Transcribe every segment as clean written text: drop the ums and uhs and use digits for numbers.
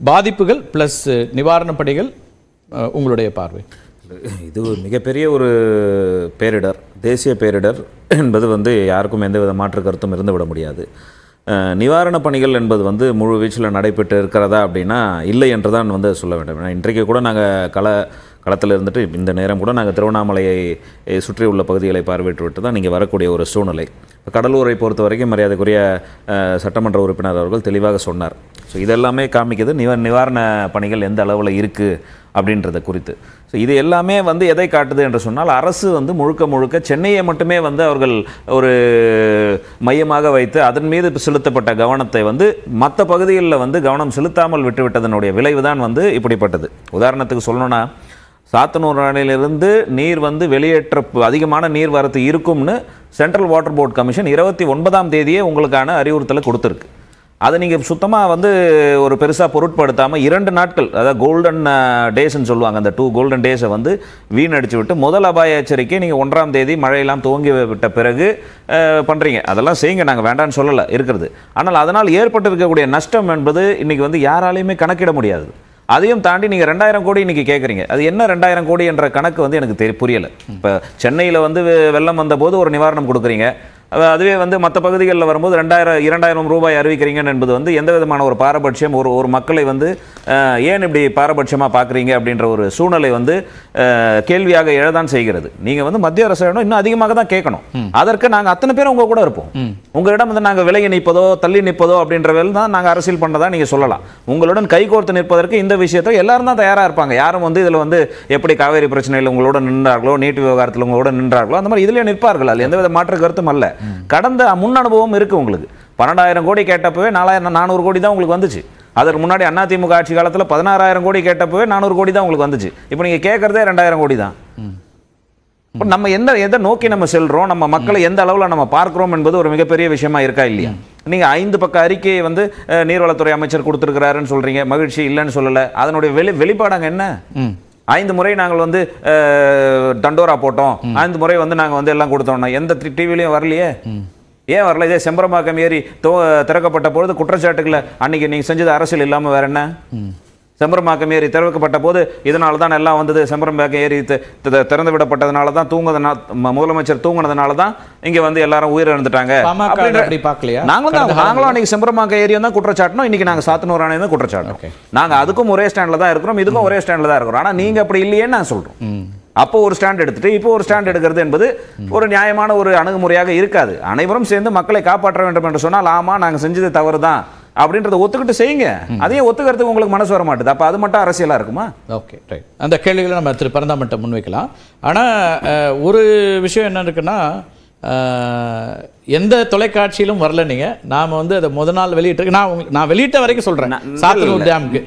பாதிப்புகள் ப்ளஸ் நிவாரணப் பணிகள் உங்களுடைய பார்வை? இது மிகப்பெரிய ஒரு பேரிடர், தேசிய பேரிடர் என்பது யாருக்கும் எந்தவித மாற்று கருத்தும் இருந்துவிட முடியாது. நிவாரணப் பணிகள் என்பது முழு வீச்சில் நடைபெற்று இருக்கிறதா அப்படின்னா இல்லை என்று தான் சொல்ல வேண்டும். இன்றைக்கு கூட நாங்கள் களத்தில் இருந்துட்டு இந்த நேரம் கூட நாங்கள் திருவண்ணாமலையை சுற்றி உள்ள பகுதிகளை பார்வையிட்டு விட்டு தான் நீங்கள் வரக்கூடிய ஒரு சூழ்நிலை. கடலூரை பொறுத்த வரைக்கும் மரியாதைக்குரிய சட்டமன்ற உறுப்பினர் அவர்கள் தெளிவாக சொன்னார். ஸோ இதெல்லாமே காமிக்குது நிவாரண பணிகள் எந்த அளவில் இருக்குது அப்படின்றத குறித்து. ஸோ இது எல்லாமே எதை காட்டுது என்று சொன்னால், அரசு முழுக்க சென்னையை மட்டுமே அவர்கள் ஒரு மையமாக வைத்து அதன் மீது செலுத்தப்பட்ட கவனத்தை மற்ற பகுதிகளில் கவனம் செலுத்தாமல் விட்டுவிட்டதனுடைய விளைவு தான் இப்படிப்பட்டது. உதாரணத்துக்கு சொல்லணும்னா, சாத்தனூர் அணையிலிருந்து நீர் வெளியேற்ற அதிகமான நீர் வரத்து இருக்கும்னு சென்ட்ரல் வாட்டர் போர்ட் கமிஷன் 29ஆம் தேதியே உங்களுக்கான அறிவுறுத்தலை கொடுத்துருக்கு. அதை நீங்கள் சுத்தமாக ஒரு பெருசாக பொருட்படுத்தாமல் 2 நாட்கள், அதாவது கோல்டன் டேஸ்ன்னு சொல்லுவாங்க, அந்த 2 கோல்டன் டேஸை வீணடிச்சு விட்டு முதல் அபாய எச்சரிக்கை நீங்கள் 1ஆம் தேதி மழையெல்லாம் துவங்கி விட்ட பிறகு பண்ணுறீங்க. அதெல்லாம் செய்யுங்க, நாங்கள் வேண்டான்னு சொல்லலை இருக்கிறது. ஆனால் அதனால் ஏற்பட்டு இருக்கக்கூடிய நஷ்டம் என்பது இன்றைக்கி யாராலையுமே கணக்கிட முடியாது. அதையும் தாண்டி நீங்கள் 2000 கோடி இன்றைக்கி கேட்குறீங்க. அது என்ன 2000 கோடி என்ற கணக்கு எனக்கு புரியலை. இப்போ சென்னையில் வெள்ளம் வந்தபோது ஒரு நிவாரணம் கொடுக்குறீங்க, அதுவே மற்ற பகுதிகளில் வரும்போது 2000 ரூபாய் அறிவிக்கிறீங்கன்னு என்பது எந்த விதமான ஒரு பாரபட்சம், ஒரு மக்களை ஏன் இப்படி பாரபட்சமாக பார்க்குறீங்க அப்படின்ற ஒரு சூழ்நிலை கேள்வியாக எழதான் செய்கிறது. நீங்கள் மத்திய அரசு இன்னும் அதிகமாக தான் கேட்கணும். அதற்கு நாங்கள் அத்தனை பேரும் உங்கள் கூட இருப்போம். உங்களிடம் நாங்கள் விலகி நிற்பதோ தள்ளி நிற்பதோ அப்படின்றவர்கள் தான் நாங்கள் அரசியல் பண்ணதா நீங்கள் சொல்லலாம். உங்களுடன் கைகோர்த்து நிற்பதற்கு இந்த விஷயத்தை எல்லாரும் தான் தயாராக இருப்பாங்க. யாரும் இதில் எப்படி காவேரி பிரச்சனையில் உங்களோட நின்றார்களோ, நீட் விவகாரத்தில் உங்களோட நின்றார்களோ, அந்த மாதிரி இதிலே நிற்பார்கள். அது எந்தவித மாற்று கருத்தும் அல்ல. கடந்த முன் அனுபவம் இருக்கு உங்களுக்கு. 12000 கோடி கேட்டப்பவே 4400 கோடி தான் உங்களுக்கு வந்துச்சு. அதற்கு முன்னாடி அதிமுக ஆட்சி காலத்தில் 16000 கோடி கேட்டப்பவே 400 கோடி தான் உங்களுக்கு வந்துச்சு. இப்போ நீங்க கேட்கறதே 2000 கோடி தான். நம்ம எதை நோக்கி நம்ம செல்றோம், நம்ம மக்களை எந்த அளவில் நம்ம பார்க்கிறோம் என்பது ஒரு மிகப்பெரிய விஷயமா இருக்கா இல்லையா? நீங்க 5 பக்க அறிக்கையை நீர்வளத்துறை அமைச்சர் கொடுத்திருக்கிறாருன்னு சொல்றீங்க, மகிழ்ச்சி இல்லைன்னு சொல்லல. அதனுடைய வெளிப்பாடாங்க என்ன? 5 முறை நாங்கள் தண்டோரா போட்டோம், 5 முறை நாங்கள் எல்லாம் கொடுத்தோம். எந்த டிவிலையும் வரலையே. ஏன் வரல? இதே செம்பரம்பாக்கம் ஏரி திறக்கப்பட்ட பொழுது குற்றச்சாட்டுகளை அன்னைக்கு நீங்க செஞ்சது அரசியல் இல்லாம வேற என்ன? செம்பரம்பாக்கம் ஏரி திறக்கப்பட்ட போது இதனால தான் எல்லாம் செம்பரம்பாக்கம் ஏரி திறந்து விடப்பட்டதுனால தான் முதலமைச்சர் தூங்கினதுனால தான் இங்க எல்லாரும் உயிரிழந்துட்டாங்க. நாங்களும் அன்னைக்கு செம்பரம்பாக்கம் ஏரியை தான் குற்றச்சாட்டணும், இன்னைக்கு நாங்க சாத்தனூர் அணை தான் குற்றச்சாட்டோம். நாங்க அதுக்கும் ஒரே ஸ்டாண்ட்ல தான் இருக்கிறோம், இதுக்கும் ஒரே ஸ்டாண்ட்ல தான் இருக்கிறோம். ஆனா நீங்க அப்படி இல்லையேன்னு நான் சொல்றோம். அப்போ ஒரு ஸ்டாண்ட் எடுத்துட்டு இப்போ ஒரு ஸ்டாண்ட் எடுக்கிறது என்பது ஒரு நியாயமான ஒரு அணுகுமுறையாக இருக்காது. அனைவரும் சேர்ந்து மக்களை காப்பாற்ற வேண்டும் என்று சொன்னால், ஆமா நாங்க செஞ்சது தவறு தான் அப்படின்றத ஒத்துக்கிட்டு செய்யுங்க. அதையே ஒத்துக்கிறதுக்கு உங்களுக்கு மனசு வர மாட்டேது. அப்ப அது மட்டும் அரசியலா இருக்குமா? Okay, right. அந்த கேள்விகளை நம்ம திரு பரந்தாமன்ட்ட முன்வைக்கலாம். ஆனா ஒரு விஷயம் என்ன இருக்குன்னா, எந்த தொலைக்காட்சியிலும் வரல நீங்க. நாம அதை முதல் நாள் வெளியிட்டு நான் வெளியிட்ட வரைக்கும் சொல்றேன். சாத்தனூர் டேமுக்கு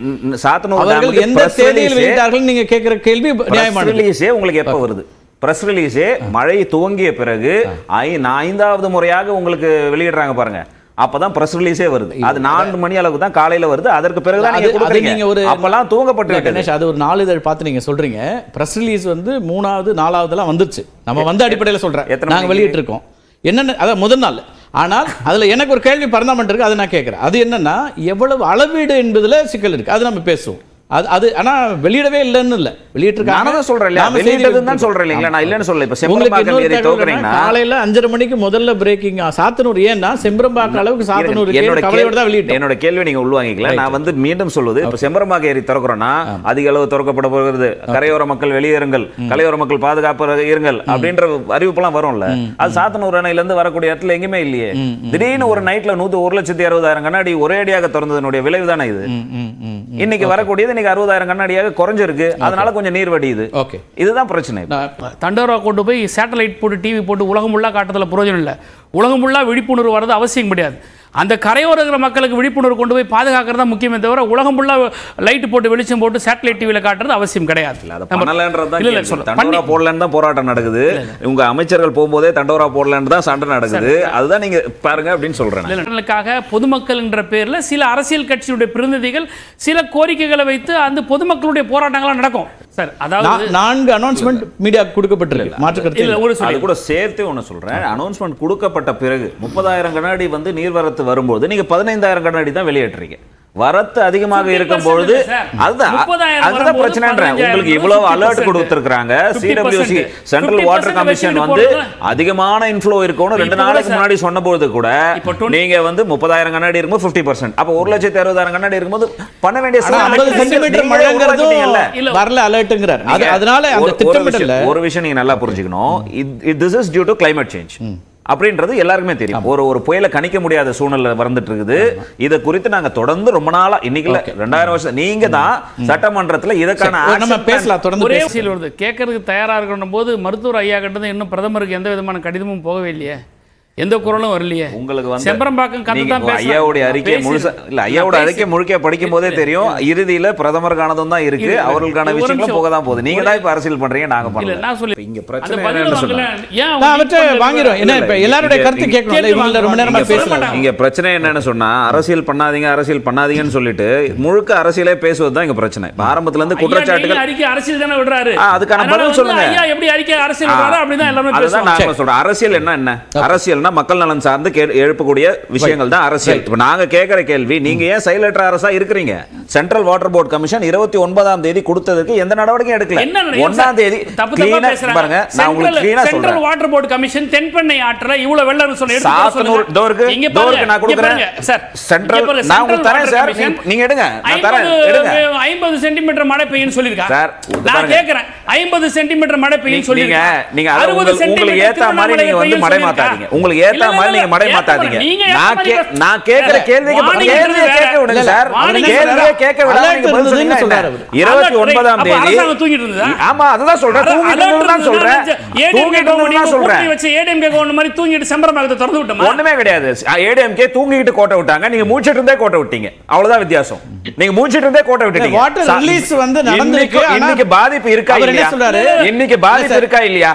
அவர்கள் எந்த தேதியில் வெளியிட்டார்கள் நீங்க கேட்கிற கேள்வி நியாயமான. ரிலீஸே உங்களுக்கு எப்ப வருது? பிரஸ் ரிலீஸே மழை துவங்கிய பிறகு 5வது முறையாக உங்களுக்கு வெளியிடுறாங்க பாருங்க. அப்பதான் பிரஸ் ரிலீஸே வருது. அது 4 மணி அளவுக்கு தான் காலையில வருது. அதற்கு பிறகு தான் நீங்க கொடுக்குறீங்க. அப்பலாம் தூங்கப்பட்டு கணேஷ், அது ஒரு 4 இதழ் பார்த்து நீங்க சொல்றீங்க. பிரஸ் ரிலீஸ் 3வது 4வதுலாம் வந்துருச்சு. நம்ம அடிப்படையில் சொல்றேன், நாங்க வெளியிட்டு இருக்கோம். என்னென்ன அதான் முதல் நாள். ஆனால் அதுல எனக்கு ஒரு கேள்வி பரந்தாமன் இருக்கு, அதை நான் கேட்கிறேன். அது என்னன்னா, எவ்வளவு அளவீடு என்பதுல சிக்கல் இருக்கு. அது நம்ம பேசுவோம். அது ஆனா வெளியிடவே இல்லைன்னு இல்ல, வெளியிட்டிருக்காங்க. நான் சொல்றேன் இல்லையா, வெளியிட்டதுன்னு தான் சொல்றேன் இல்லைங்களா, நான் இல்லைன்னு சொல்லல. இப்ப செம்பரம்பாக்கம் ஏரி தோக்குறீங்கன்னா காலையில 5:30 மணிக்கு முதல்ல பிரேக்கிங் சாத்தனூர். ஏன்னா செம்பரம்பாக்கம் அளவுக்கு சாத்தனூர் கவலையோட தான் வெளியிட்டேன். என்னோட கேள்வி நீங்க உள்வாங்கிக்கல. நான் மீண்டும் சொல்லுது, இப்ப செம்பரம்பாக்கம் ஏரி திறக்கிறோம்னா அதிக அளவு திறக்கப்பட போகிறது, கரையோர மக்கள் வெளியேறுங்கள், கரையோர மக்கள் பாதுகாப்பு இருங்கள் அப்படின்ற அறிவிப்புலாம் வரும்ல. அது சாத்தனூர் அணையில இருந்து வரக்கூடிய இடத்துல எங்குமே இல்லையே. திடீர்னு ஒரு நைட்ல 1,60,60,000 கண்ணாடி ஒரே அடியாக திறந்ததனுடைய விளைவு தானே இது. இன்னைக்கு வரக்கூடியது இன்னைக்கு 60,000 கண்ணாடியாக குறைஞ்சிருக்கு. அதனால கொஞ்சம் நீர் வடியுது. ஓகே, இதுதான் பிரச்சனை. தண்டோரா கொண்டு போய் சேட்டலைட் போட்டு டிவி போட்டு உலகம் ஃபுல்லா காட்டுறதுல பிரயோஜனம் இல்லை. உலகம் ஃபுல்லா விழிப்புணர்வு வர்றது அவசியம் கிடையாது. அந்த கரையோர இருக்கிற மக்களுக்கு விழிப்புணர்வு கொண்டு போய் பாதுகாக்கிறது தான் முக்கியமே தவிர உலகம் ஃபுல்லா லைட் போட்டு வெளிச்சம் போட்டு சேட்டலைட் டிவியில் காட்டுறது அவசியம் கிடையாது. தண்டோரா போடலன்னு தான் போராட்டம் நடக்குது. உங்க அமைச்சர்கள் போகும்போதே தண்டோரா போடலன்னு தான் சண்டை நடக்குது. அதுதான் நீங்க பாருங்க அப்படின்னு சொல்றேன். பொதுமக்கள் என்ற பேர்ல சில அரசியல் கட்சியுடைய பிரதிநிதிகள் சில கோரிக்கைகளை வைத்து அந்த பொதுமக்களுடைய போராட்டங்களாக நடக்கும். சார், அதாவது 4 அனௌன்ஸ்மெண்ட் மீடியா கொடுக்கப்பட்டிருக்கு. மாற்றுக்கருத்து கூட சேர்த்து ஒன்று சொல்றேன். அனௌன்ஸ்மெண்ட் கொடுக்கப்பட்ட பிறகு 30,000 கண்ணாடி நீர்வரத்து வரும்போது நீங்க 15,000 கண்ணாடி தான் வெளியேற்றுறீங்க. வரத்து அதிகமாக இருக்கும் பொழுது அதுதான் பிரச்சனைன்ற. உங்களுக்கு இவ்வளவு அலர்ட் கொடுத்திருக்காங்க. சிடபிள்யூசி சென்ட்ரல் வாட்டர் கமிஷன் வந்து அதிகமான இன்ஃப்ளோ இருக்கும்னு 2 நாளைக்கு முன்னாடி சொன்னபோது கூட நீங்க வந்து 30,000 கண்ணாடி இருக்கும்போது 50%, அப்ப 1,60,000 கண்ணாடி இருக்கும்போது பண்ண வேண்டிய 50 சென்டிமீட்டர் மழைங்கிறது வரல அலர்ட்ங்கறார். அதனால அந்த திட்டமிடல ஒரு விஷயம் நீங்க நல்லா புரிஞ்சுக்கணும். This is due to climate change அப்படின்றது எல்லாருக்குமே தெரியும். ஒரு புயலை கணிக்க முடியாத சூழ்நிலை வந்துட்டு இருக்குது. இதை குறித்து நாங்க தொடர்ந்து ரொம்ப நாளா, இன்னைக்கு இல்ல 2000 வருஷம் நீங்க தான் சட்டமன்றத்துல இதற்கான நம்ம பேசலாம். தொடர்ந்து பேசியில் வருது. கேட்கறதுக்கு தயாரா இருக்கணும் போது மருத்துவர் ஐயா கிட்ட இன்னும் பிரதமருக்கு எந்த விதமான கடிதமும் போகவே இல்லையே, எந்த குரலும் வரலையே. உங்களுக்கு வந்து செம்பரம்பாக்கம் கதை ஐயாவுடைய அறிக்கை முழுசா இல்ல, ஐயாவோட அறிக்கை முழுக்க படிக்கும் போதே தெரியும் இறுதியில பிரதமருக்கானதும் தான் இருக்கு, அவர்களுக்கான விஷயங்களும் போக தான் போகுது. நீங்க தான் இப்ப அரசியல் பண்றீங்க, நாங்க பண்ணல. இங்க பிரச்சனை என்னன்னு சொன்னா அவற்றை வாங்கிரும். என்ன இப்ப எல்லாரோட கருத்து கேட்கணும்ல, இவங்க ரொம்ப நேரமா பேசலாம். இங்க பிரச்சனை என்னன்னு சொன்னா அரசியல் பண்ணாதீங்கன்னு சொல்லிட்டு முழுக்க அரசியலே பேசுவது தான் இங்க பிரச்சனை. ஆரம்பத்துல இருந்து குற்றச்சாட்டுகள் அறிக்கை அரசியல் தானே விடுறாரு, அதுக்கான பதில் சொல்லுங்க. ஐயா எப்படி அறிக்கை அரசியல் விடுறாரு அப்படிதான் எல்லாரும் பேசுவாங்க. நான் சொல்றேன் அரசியல் என்ன அரசியல் மக்கள் நலன் சார்ந்து எழுப்பக்கூடிய விஷயங்கள் தான் அரசியல். இப்ப நாங்க கேட்கிற கேள்வி, நீங்க ஏன் சைலண்ட் அரசா இருக்கிறீங்க? சென்ட்ரல் வாட்டர் போர்ட் கமிஷன் 29ஆம் தேதி கொடுத்ததுக்கு எந்த நடவடிக்கையும் எடுக்கல. 1ஆம் தேதி பாருங்க, நான் உங்களுக்கு கிளீனா சொல்றேன். Central water board commission Thenpennai ஆற்றுல இவ்வளவு வெள்ளம் சொல்லி சாத்தனூர் டோருக்கு நான் கொடுக்கிறேன் சார். சென்ட்ரல் நான் உங்களுக்கு தரேன் சார், நீங்க எடுங்க, நான் தரேன், எடுங்க. 50 சென்டிமீட்டர் மழை பெய்யும் சொல்லிருக்காங்க சார். நான் கேக்குறேன் 50 சென்டிமீட்டர் மழை பெய்யும் சொல்லிருக்காங்க. நீங்க 60 உங்களுக்கு ஏத்த மாதிரி நீங்க வந்து மழை மாத்தாதீங்க. உங்களுக்கு ஏத்த மாதிரி நீங்க மடை மாத்தாதீங்க. நான் கேக்குற கேள்விக்கு கேட்க விடுங்க சார். கேள்வியே கேட்க விடாம நீங்க பதில் சொல்லுங்க சொல்றாரு. 29ஆம் தேதி அரசாங்கம் தூங்கிட்டு இருந்ததா? ஆமா, அதுதான் சொல்றேன். தூங்கிட்டு தான் சொல்றேன். தூங்கிட்டு தான் சொல்றேன். வச்சு ஏடிஎம்கே கவர்மெண்ட் மாதிரி தூங்கிட்டு செம்பரம்பாக்கத்தை திறந்து விட்டோமா? ஒண்ணுமே கிடையாது. ஏடிஎம்கே தூங்கிட்டு கோட்டை விட்டாங்க, நீங்க மூச்சிட்டு இருந்தே கோட்டை விட்டீங்க. அவ்வளவுதான் வித்தியாசம். நீங்க மூச்சிட்டு இருந்தே கோட்டை விட்டீங்க. வாட்டர் ரிலீஸ் வந்து நடந்திருக்கு. இன்னைக்கு பாதிப்பு இருக்கா இல்லையா? இன்னைக்கு பாதிப்பு இருக்கா இல்லையா?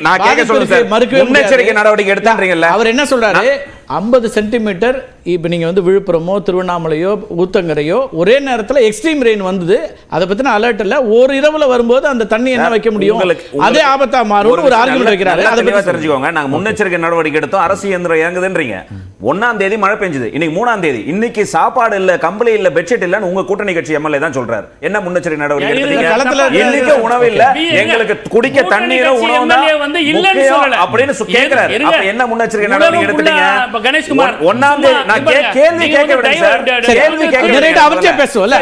நான் கேட்க சொல்லுங்க சார். முன்னெச்சரிக்கை நடவடிக்கை எடுத்துறீங்கல்ல. அவர் என்ன சொல்றாரு? 50 சென்டிமீட்டர் இப்போ நீங்கள் வந்து விழுப்புரமோ திருவண்ணாமலையோ ஊத்தங்கரையோ ஒரே நேரத்தில் எக்ஸ்ட்ரீம் ரெயின் வந்தது, அதை பற்றின அலர்ட் இல்லை. ஒரு இரவுல வரும்போது அந்த தண்ணி என்ன வைக்க முடியும், அதே ஆபத்தா மாறும் ஒரு ஆர்குமெண்ட் வைக்கிறாரு. அதை பற்றி தெரிஞ்சுக்கோங்க. நாங்கள் முன்னெச்சரிக்கை நடவடிக்கை எடுத்தோம், அரசு இயந்திரம் இறங்குதுன்றீங்க. 1ஆம் தேதி மழை பெஞ்சது, இன்னைக்கு 3ஆம் தேதி. இன்னைக்கு சாப்பாடு இல்ல, கம்பளி இல்ல, பெட்ஷீட் இல்லன்னு உங்க கூட்டணி கட்சி எம்எல்ஏ தான் சொல்றாரு. என்ன முன்னெச்சரிக்கை நடவடிக்கை எடுத்தீங்க? இன்னைக்கு உணவு இல்ல, எங்களுக்கு குடிக்க தண்ணீரும் உணவும் தான் அப்படின்னு கேக்குறாரு. அப்ப என்ன முன்னெச்சரிக்கை நடவடிக்கை எடுத்தீங்க? கணேஷ்குமார் 1ஆம் தேதி நான் கேள்வி கேட்க விடுங்க சார். கேள்வி கேட்க அவர்கிட்ட பேசுவோம்ல,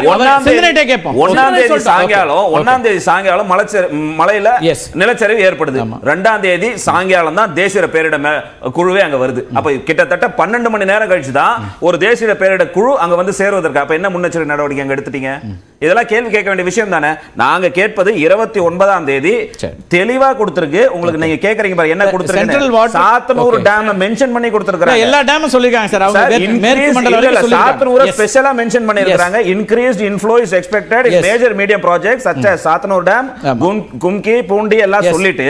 சிந்தனைட்டே கேட்போம். 1ஆம் தேதி சாயங்காலம் மலையில நிலச்சரிவு ஏற்படுது. 2ஆம் தேதி சாயங்காலம் தான் தேசிய பேரிடர் குழுவே அங்க வருது. அப்ப கிட்டத்தட்ட 12 மணி நேரம் கழிச்சு தான் ஒரு தேசிய பேரிடர் குழு அங்க வந்து சேருவதற்கு. அப்ப என்ன முன்னெச்சரிக்கை நடவடிக்கை அங்க எடுத்துட்டீங்க? இதெல்லாம் கேள்வி கேட்க வேண்டிய விஷயம் தானே. நாங்க கேட்பது 29ஆம் தேதி தெளிவா கொடுத்திருக்கு. உங்களுக்கு நீங்க கேக்குறீங்க பாரு, என்ன கொடுத்திருக்கீங்க? சாத்தனூர் டேம் மென்ஷன் பண்ணி கொடுத்திருக்காங்க. எல்லா டேமும் சொல்லிருக்காங்க சார். அவங்க மேற்கு மண்டல வரைக்கும் சாத்தனூர் ஸ்பெஷலா மென்ஷன் பண்ணிருக்காங்க. Increased inflow is expected in major medium projects such as Sathanur dam, Kumki, Poondi எல்லாம் சொல்லிட்டு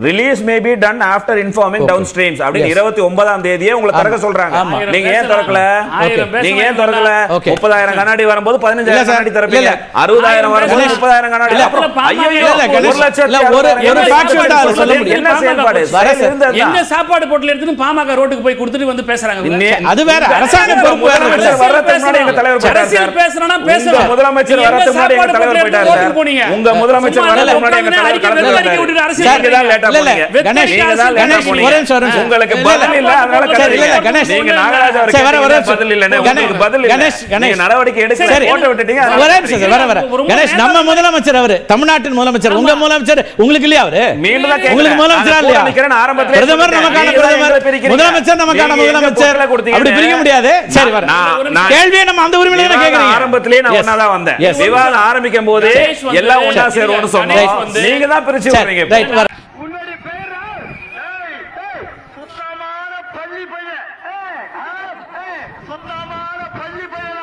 release may be done after informing down streams அப்படி 29ஆம் தேதியே உங்களுக்கு திறக்க சொல்றாங்க. நீங்க ஏன் திறக்கல? நீங்க ஏன் திறக்கல? 30,000 கண்ணாடி வரும்போது 15,000 கண்ணாடி திறப்பீங்க, 60,000 வரும்போது 30,000 கண்ணாடி. அப்புறம் ஐயோ ஒரு ஃபேக்ட் ஆல சொல்ல முடியும். என்ன செயல்பாடு? என்ன சாப்பாடு போட்டல எடுத்து பாமக ரோட்டுக்கு போய் கொடுத்துட்டு வந்து பேசுறாங்க. அது வேற அரசாங்க பொறுப்பு. வரதுக்கு முன்னாடி எங்க தலைவர் போயிட்டார் சார். பேசுறனா பேசுங்க. முதலமைச்சர் வரதுக்கு முன்னாடி எங்க தலைவர் போயிட்டார் சார். உங்க முதலமைச்சர் வரதுக்கு முன்னாடி எங்க தலைவர் போயிட்டார். அரசியல் தான் லேட்டா போனீங்க. கணேஷ் உங்களுக்கு பதில் இல்ல, அதனால கணேஷ் நீங்க நாகராஜ் அவருக்கு பதில் இல்ல. உங்களுக்கு பதில் இல்ல. நீங்க நடவடிக்கை எடுக்கல, போட்டு விட்டுட்டீங்க. கணேஷ் நம்ம முதலமைச்சர், அவரு தமிழ்நாட்டின் முதலமைச்சர். உங்க முதலமைச்சர் உங்களுக்கு இல்லையா? அவரு உங்களுக்கு முதலமைச்சர் இல்லையா? பிரதமர் நமக்கான பிரதமர், முதலமைச்சர் நமக்கான முதலமைச்சர். அப்படி பிரிக்க முடியாது. சரி, வர கேள்வியை நம்ம அந்த உரிமையில தான் கேக்குறீங்க. ஆரம்பத்திலே நான் ஒண்ணா தான் வந்தேன். விவாதம் ஆரம்பிக்கும் போது எல்லாம் ஒண்ணா சேருவோம்னு சொன்னோம். நீங்க தான் பிரிச்சு விடுறீங்க. உன்னுடைய பேர் சுத்தமான பள்ளி பையன், சுத்தமான பள்ளி பையன்